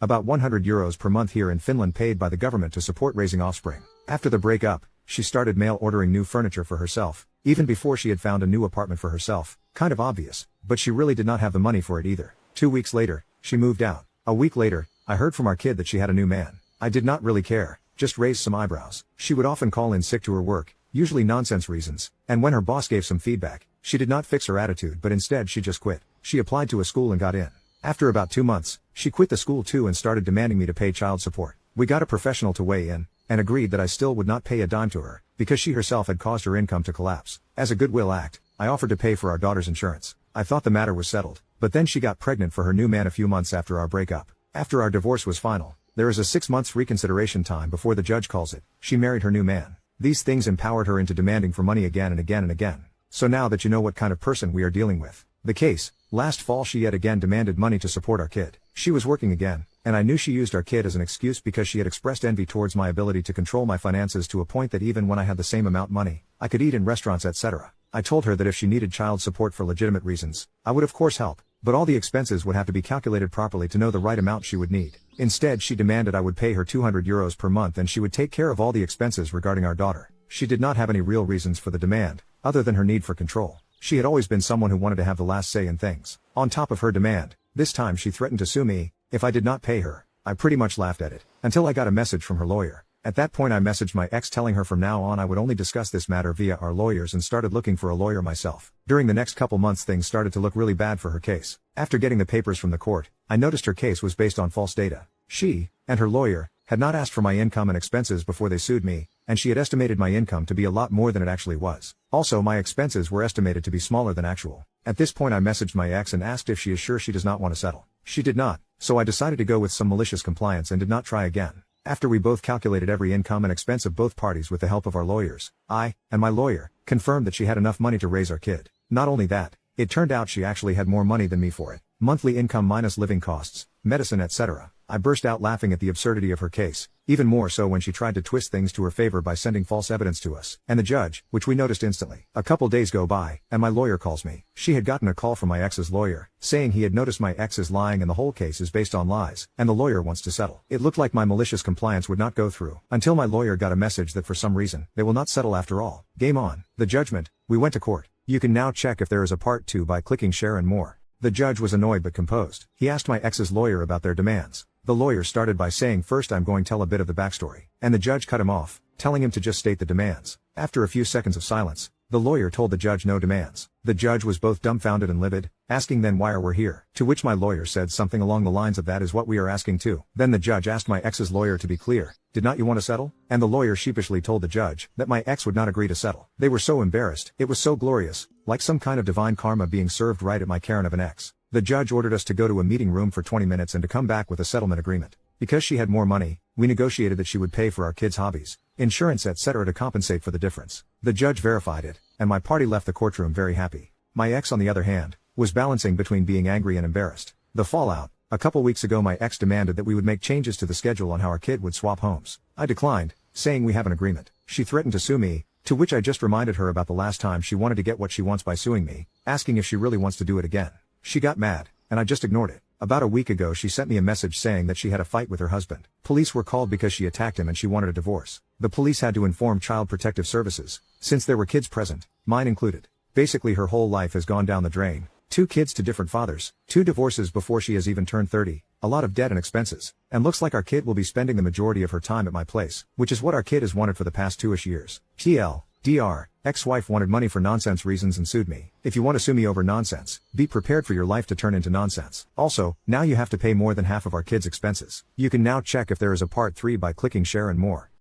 about €100 per month here in Finland paid by the government to support raising offspring. After the breakup, she started mail ordering new furniture for herself, even before she had found a new apartment for herself. Kind of obvious, but she really did not have the money for it either. 2 weeks later, she moved out. A week later, I heard from our kid that she had a new man. I did not really care, just raised some eyebrows. She would often call in sick to her work, usually nonsense reasons, and when her boss gave some feedback, she did not fix her attitude but instead she just quit. She applied to a school and got in. After about 2 months, she quit the school too and started demanding me to pay child support. We got a professional to weigh in, and agreed that I still would not pay a dime to her, because she herself had caused her income to collapse. As a goodwill act, I offered to pay for our daughter's insurance. I thought the matter was settled, but then she got pregnant for her new man a few months after our breakup. After our divorce was final, there is a 6 months reconsideration time before the judge calls it. She married her new man. These things empowered her into demanding for money again and again and again. So now that you know what kind of person we are dealing with. The case, last fall she yet again demanded money to support our kid. She was working again, and I knew she used our kid as an excuse because she had expressed envy towards my ability to control my finances to a point that even when I had the same amount money, I could eat in restaurants etc. I told her that if she needed child support for legitimate reasons, I would of course help, but all the expenses would have to be calculated properly to know the right amount she would need. Instead she demanded I would pay her €200 per month and she would take care of all the expenses regarding our daughter. She did not have any real reasons for the demand, other than her need for control. She had always been someone who wanted to have the last say in things. On top of her demand, this time she threatened to sue me if I did not pay her. I pretty much laughed at it, until I got a message from her lawyer. At that point I messaged my ex telling her from now on I would only discuss this matter via our lawyers and started looking for a lawyer myself. During the next couple months things started to look really bad for her case. After getting the papers from the court, I noticed her case was based on false data. She, and her lawyer, had not asked for my income and expenses before they sued me, and she had estimated my income to be a lot more than it actually was. Also my expenses were estimated to be smaller than actual. At this point I messaged my ex and asked if she is sure she does not want to settle. She did not, so I decided to go with some malicious compliance and did not try again. After we both calculated every income and expense of both parties with the help of our lawyers, I, and my lawyer, confirmed that she had enough money to raise our kid. Not only that, it turned out she actually had more money than me for it. Monthly income minus living costs, medicine etc. I burst out laughing at the absurdity of her case, even more so when she tried to twist things to her favor by sending false evidence to us and the judge, which we noticed instantly. A couple days go by, and my lawyer calls me. She had gotten a call from my ex's lawyer, saying he had noticed my ex is lying and the whole case is based on lies, and the lawyer wants to settle. It looked like my malicious compliance would not go through, until my lawyer got a message that for some reason, they will not settle after all. Game on. The judgment, we went to court. You can now check if there is a part 2 by clicking share and more. The judge was annoyed but composed. He asked my ex's lawyer about their demands. The lawyer started by saying first I'm going to tell a bit of the backstory, and the judge cut him off, telling him to just state the demands. After a few seconds of silence, the lawyer told the judge no demands. The judge was both dumbfounded and livid, asking then why are we here? To which my lawyer said something along the lines of that is what we are asking too. Then the judge asked my ex's lawyer to be clear, did not you want to settle? And the lawyer sheepishly told the judge that my ex would not agree to settle. They were so embarrassed, it was so glorious, like some kind of divine karma being served right at my Karen of an ex. The judge ordered us to go to a meeting room for 20 minutes and to come back with a settlement agreement. Because she had more money, we negotiated that she would pay for our kids' hobbies, insurance etc. to compensate for the difference. The judge verified it, and my party left the courtroom very happy. My ex on the other hand, was balancing between being angry and embarrassed. The fallout: a couple weeks ago my ex demanded that we would make changes to the schedule on how our kid would swap homes. I declined, saying we have an agreement. She threatened to sue me, to which I just reminded her about the last time she wanted to get what she wants by suing me, asking if she really wants to do it again. She got mad, and I just ignored it. About a week ago she sent me a message saying that she had a fight with her husband. Police were called because she attacked him and she wanted a divorce. The police had to inform Child Protective Services, since there were kids present, mine included. Basically her whole life has gone down the drain. 2 kids to different fathers, 2 divorces before she has even turned 30, a lot of debt and expenses, and looks like our kid will be spending the majority of her time at my place, which is what our kid has wanted for the past 2-ish years. TL.Dr. Ex-wife wanted money for nonsense reasons and sued me. If you want to sue me over nonsense, be prepared for your life to turn into nonsense. Also, now you have to pay more than half of our kids' expenses. You can now check if there is a part 3 by clicking share and more.